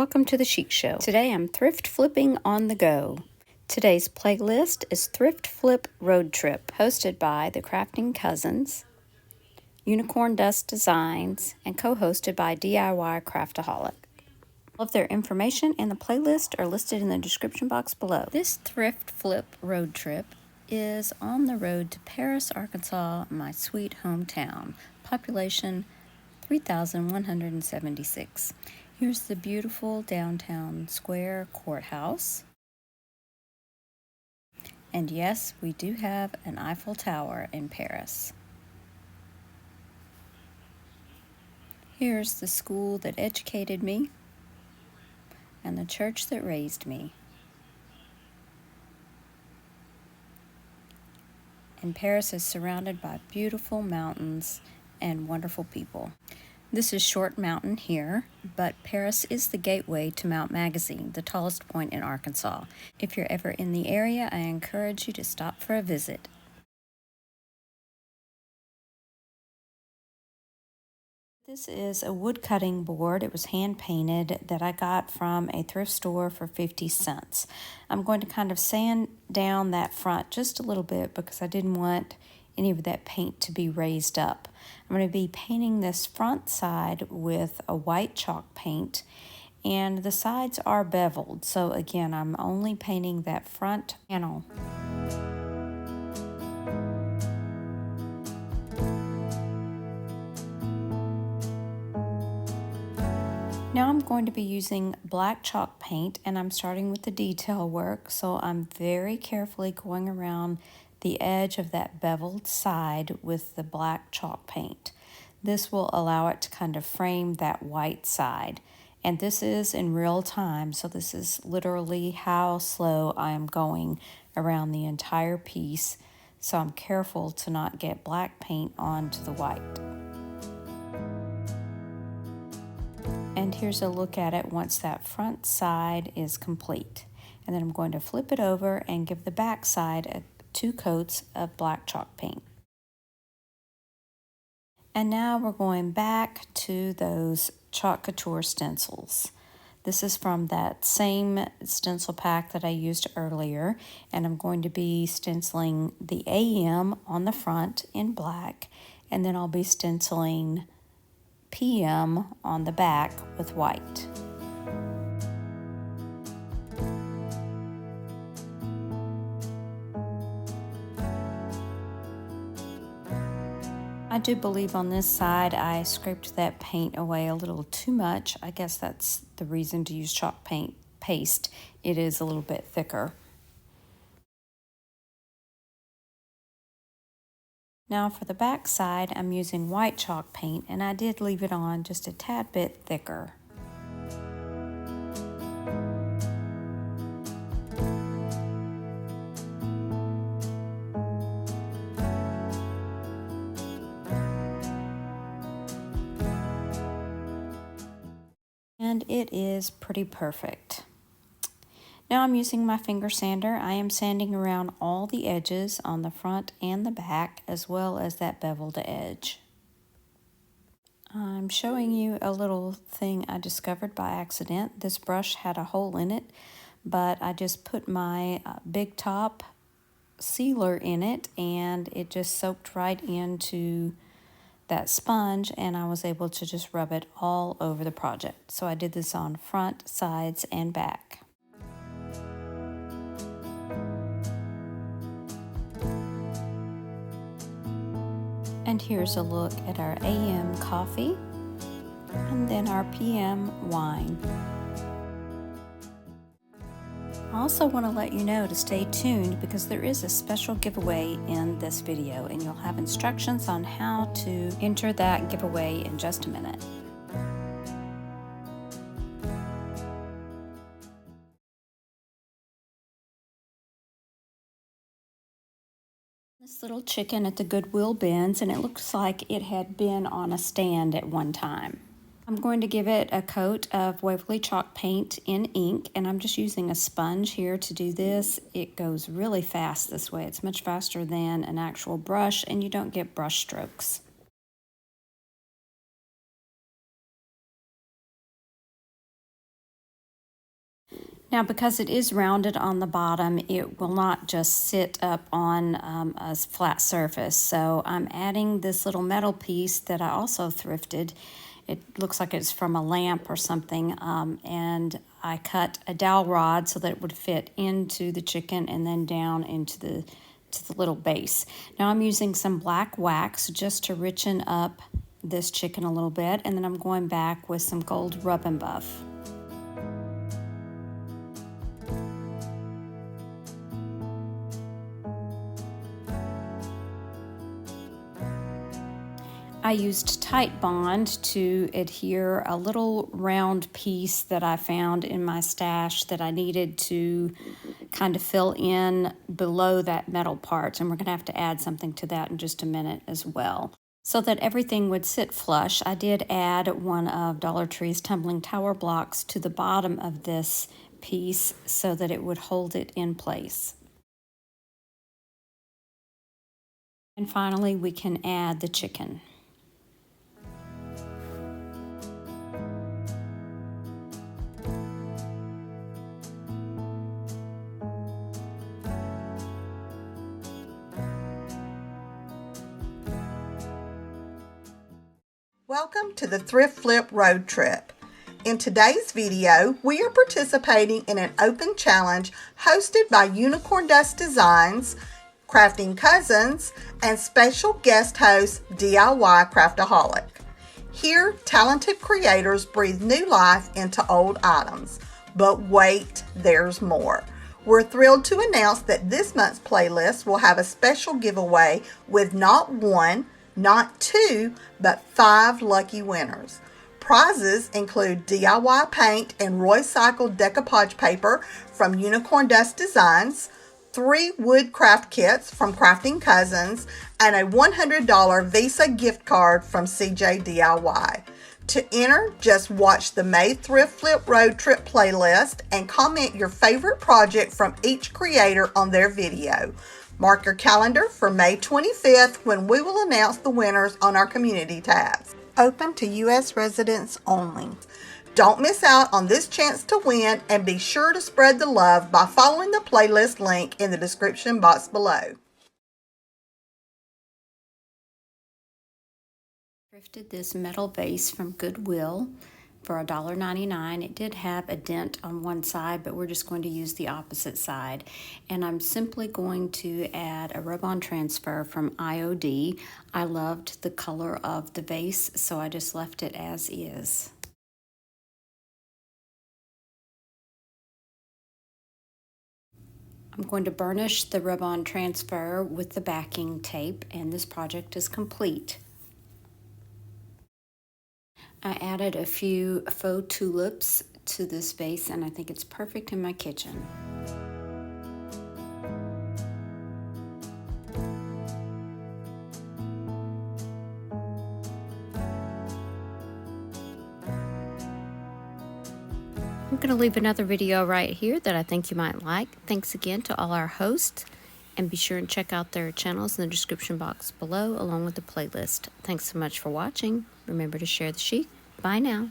Welcome to the Chic Show. Today I'm thrift flipping on the go. Today's playlist is Thrift Flip Road Trip, hosted by the Crafting Cousins, Unicorn Dust Designs, and co-hosted by DIY Craftaholic. All of their information and the playlist are listed in the description box below. This thrift flip road trip is on the road to Paris, Arkansas, my sweet hometown. Population 3,176. Here's the beautiful downtown square courthouse. And yes, we do have an Eiffel Tower in Paris. Here's the school that educated me and the church that raised me. And Paris is surrounded by beautiful mountains and wonderful people. This is Short Mountain here, but Paris is the gateway to Mount Magazine, the tallest point in Arkansas. If you're ever in the area, I encourage you to stop for a visit. This is a wood cutting board. It was hand painted that I got from a thrift store for 50 cents. I'm going to kind of sand down that front just a little bit because I didn't want any of that paint to be raised up. I'm going to be painting this front side with a white chalk paint, and the sides are beveled. So again, I'm only painting that front panel. Now I'm going to be using black chalk paint, and I'm starting with the detail work, so I'm very carefully going around the edge of that beveled side with the black chalk paint. This will allow it to kind of frame that white side. And this is in real time, so this is literally how slow I am going around the entire piece. So I'm careful to not get black paint onto the white. And here's a look at it once that front side is complete. And then I'm going to flip it over and give the back side 2 coats of black chalk paint. And now we're going back to those chalk couture stencils. This is from that same stencil pack that I used earlier, and I'm going to be stenciling the AM on the front in black, and then I'll be stenciling PM on the back with white. I do believe on this side I scraped that paint away a little too much. I guess that's the reason to use chalk paint paste. It is a little bit thicker. Now for the back side, I'm using white chalk paint, and I did leave it on just a tad bit thicker. And it is pretty perfect. Now I'm using my finger sander. I am sanding around all the edges on the front and the back, as well as that beveled edge. I'm showing you a little thing I discovered by accident. This brush had a hole in it, but I just put my big top sealer in it, and it just soaked right into that sponge, and I was able to just rub it all over the project. So I did this on front, sides, and back. And here's a look at our AM coffee and then our PM wine. I also want to let you know to stay tuned because there is a special giveaway in this video, and you'll have instructions on how to enter that giveaway in just a minute. This little chicken at the Goodwill bins, and it looks like it had been on a stand at one time. I'm going to give it a coat of Waverly chalk paint in ink, and I'm just using a sponge here to do this. It goes really fast this way. It's much faster than an actual brush, and you don't get brush strokes. Now, because it is rounded on the bottom, it will not just sit up on a flat surface. So I'm adding this little metal piece that I also thrifted. It looks like it's from a lamp or something, and I cut a dowel rod so that it would fit into the chicken and then down into the little base. Now I'm using some black wax just to richen up this chicken a little bit, and then I'm going back with some gold rub and buff. I used Tight Bond to adhere a little round piece that I found in my stash that I needed to kind of fill in below that metal part. And we're going to have to add something to that in just a minute as well. So that everything would sit flush, I did add one of Dollar Tree's tumbling tower blocks to the bottom of this piece so that it would hold it in place. And finally, we can add the chicken. Welcome to the Thrift Flip Road Trip. In today's video, we are participating in an open challenge hosted by Unicorn Dust Designs, Crafting Cousins, and special guest host DIY Craftaholic. Here, talented creators breathe new life into old items. But wait, there's more. We're thrilled to announce that this month's playlist will have a special giveaway with not one, not two, but 5 lucky winners. Prizes include DIY paint and recycled decoupage paper from Unicorn Dust Designs, 3 wood craft kits from Crafting Cousins, and a $100 Visa gift card from CJ DIY. To enter, just watch the May Thrift Flip Road Trip playlist and comment your favorite project from each creator on their video. Mark your calendar for May 25th when we will announce the winners on our community tabs. Open to U.S. residents only. Don't miss out on this chance to win, and be sure to spread the love by following the playlist link in the description box below. Thrifted this metal vase from Goodwill for $1.99. It did have a dent on one side, but we're just going to use the opposite side. And I'm simply going to add a rub-on transfer from IOD. I loved the color of the vase, so I just left it as is. I'm going to burnish the rub-on transfer with the backing tape, and this project is complete. I added a few faux tulips to this vase, and I think it's perfect in my kitchen. I'm going to leave another video right here that I think you might like. Thanks again to all our hosts, and be sure and check out their channels in the description box below along with the playlist. Thanks so much for watching. Remember to share the chic. Bye now.